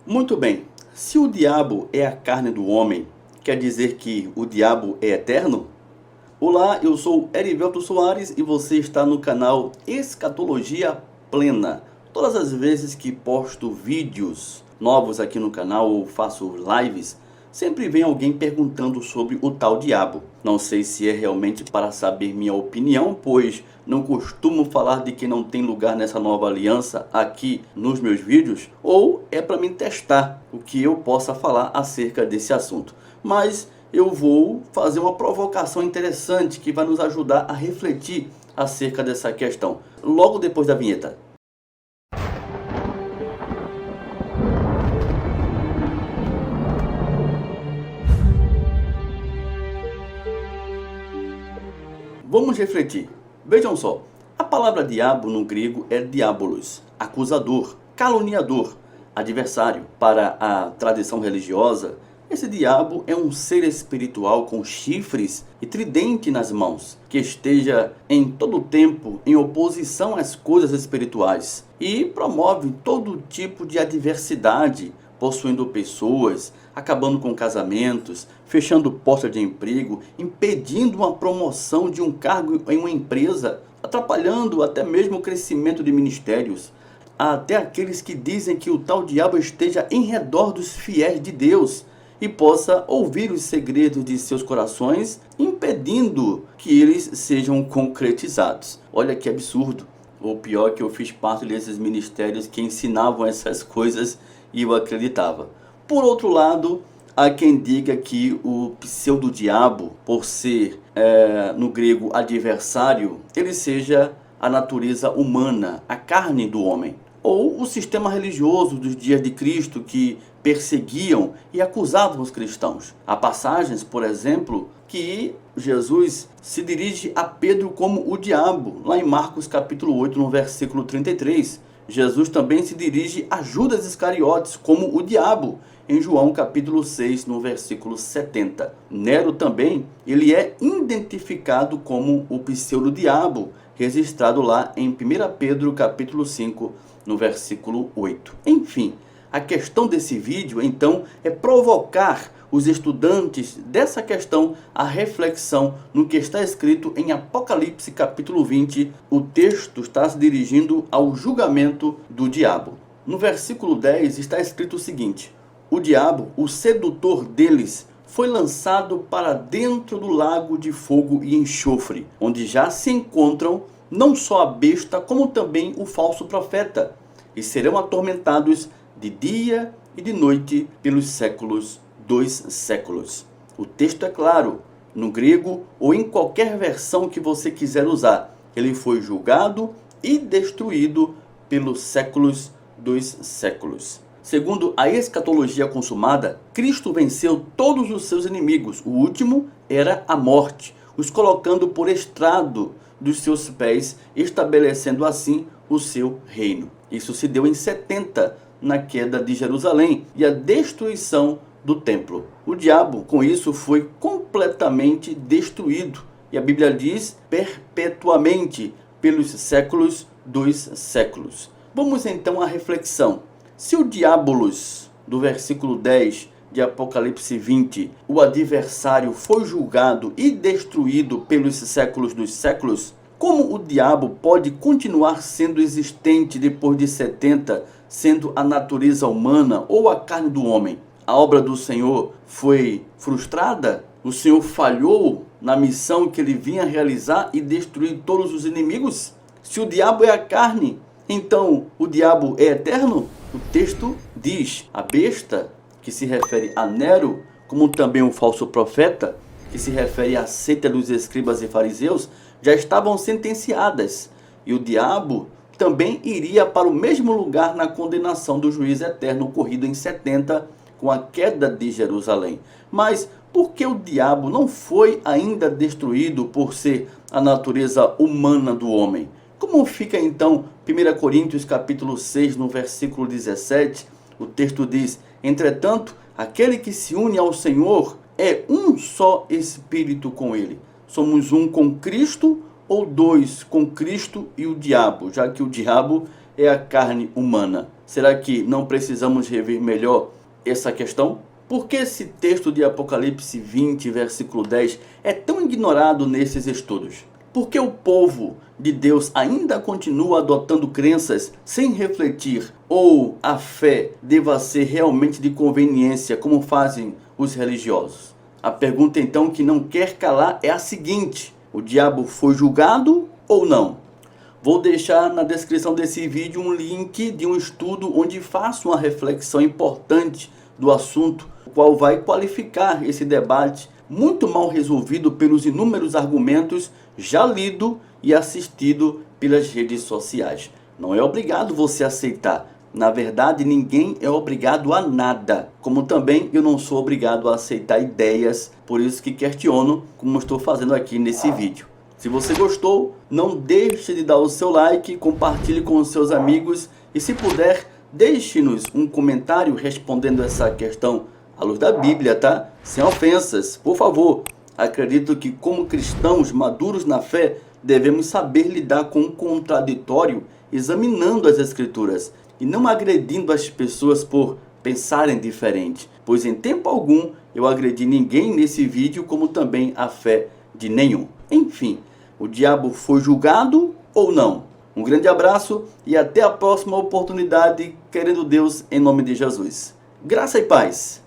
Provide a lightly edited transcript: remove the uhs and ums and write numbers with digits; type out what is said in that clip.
Muito bem. Se o diabo é a carne do homem, quer dizer que o diabo é eterno? Olá, eu sou Herivelto Soares e você está no canal Escatologia Plena. Todas as vezes que posto vídeos novos aqui no canal ou faço lives, sempre vem alguém perguntando sobre o tal diabo. Não sei se é realmente para saber minha opinião, pois não costumo falar de que não tem lugar nessa nova aliança aqui nos meus vídeos, ou é para me testar o que eu possa falar acerca desse assunto. Mas eu vou fazer uma provocação interessante que vai nos ajudar a refletir acerca dessa questão, logo depois da vinheta. Vamos refletir. Vejam só, a palavra diabo no grego é diabolos, acusador, caluniador, adversário. Para a tradição religiosa, esse diabo é um ser espiritual com chifres e tridente nas mãos, que esteja em todo o tempo em oposição às coisas espirituais e promove todo tipo de adversidade, possuindo pessoas, acabando com casamentos, fechando portas de emprego, impedindo uma promoção de um cargo em uma empresa, atrapalhando até mesmo o crescimento de ministérios. Há até aqueles que dizem que o tal diabo esteja em redor dos fiéis de Deus e possa ouvir os segredos de seus corações, impedindo que eles sejam concretizados. Olha que absurdo. O pior é que eu fiz parte desses ministérios que ensinavam essas coisas e eu acreditava. Por outro lado, há quem diga que o pseudo-diabo, por ser no grego adversário, ele seja a natureza humana, a carne do homem. Ou o sistema religioso dos dias de Cristo que perseguiam e acusavam os cristãos. Há passagens, por exemplo, que Jesus se dirige a Pedro como o diabo, lá em Marcos capítulo 8, no versículo 33. Jesus também se dirige a Judas Iscariotes como o diabo, em João capítulo 6, no versículo 70. Nero também, ele é identificado como o pseudo-diabo, registrado lá em 1 Pedro capítulo 5, no versículo 8. Enfim, a questão desse vídeo, então, é provocar os estudantes dessa questão a reflexão no que está escrito em Apocalipse capítulo 20. O texto está se dirigindo ao julgamento do diabo. No versículo 10 está escrito o seguinte: o diabo, o sedutor deles, foi lançado para dentro do lago de fogo e enxofre, onde já se encontram não só a besta, como também o falso profeta, e serão atormentados de dia e de noite pelos séculos dos séculos. O texto é claro, no grego ou em qualquer versão que você quiser usar. Ele foi julgado e destruído pelos séculos dos séculos. Segundo a escatologia consumada, Cristo venceu todos os seus inimigos. O último era a morte, os colocando por estrado dos seus pés, estabelecendo assim o seu reino. Isso se deu em 70, na queda de Jerusalém e a destruição do templo. O diabo, com isso, foi completamente destruído. E a Bíblia diz perpetuamente, pelos séculos dos séculos. Vamos então à reflexão. Se o diabolos, do versículo 10 de Apocalipse 20, o adversário, foi julgado e destruído pelos séculos dos séculos, como o diabo pode continuar sendo existente depois de 70, sendo a natureza humana ou a carne do homem? A obra do Senhor foi frustrada? O Senhor falhou na missão que ele vinha realizar e destruir todos os inimigos? Se o diabo é a carne, então o diabo é eterno? O texto diz: a besta, que se refere a Nero, como também o falso profeta, que se refere à seita dos escribas e fariseus, já estavam sentenciadas. E o diabo também iria para o mesmo lugar na condenação do juízo eterno ocorrido em 70, com a queda de Jerusalém. Mas por que o diabo não foi ainda destruído por ser a natureza humana do homem? Como fica então 1 Coríntios capítulo 6, no versículo 17? O texto diz: entretanto, aquele que se une ao Senhor é um só espírito com ele. Somos um com Cristo ou dois com Cristo e o diabo, já que o diabo é a carne humana. Será que não precisamos rever melhor essa questão? Por que esse texto de Apocalipse 20, versículo 10, é tão ignorado nesses estudos? Por que o povo de Deus ainda continua adotando crenças sem refletir, ou a fé deva ser realmente de conveniência, como fazem os religiosos? A pergunta então que não quer calar é a seguinte: o diabo foi julgado ou não? Vou deixar na descrição desse vídeo um link de um estudo onde faço uma reflexão importante do assunto, o qual vai qualificar esse debate muito mal resolvido pelos inúmeros argumentos já lido e assistido pelas redes sociais. Não é obrigado você aceitar. Na verdade, ninguém é obrigado a nada. Como também eu não sou obrigado a aceitar ideias, por isso que questiono, como estou fazendo aqui nesse vídeo. Se você gostou, não deixe de dar o seu like, compartilhe com os seus amigos e, se puder, deixe-nos um comentário respondendo essa questão à luz da Bíblia, tá? Sem ofensas, por favor. Acredito que, como cristãos maduros na fé, devemos saber lidar com o contraditório, examinando as Escrituras e não agredindo as pessoas por pensarem diferente, pois em tempo algum eu agredi ninguém nesse vídeo, como também a fé de nenhum. Enfim, o diabo foi julgado ou não? Um grande abraço e até a próxima oportunidade, querendo Deus, em nome de Jesus. Graça e paz.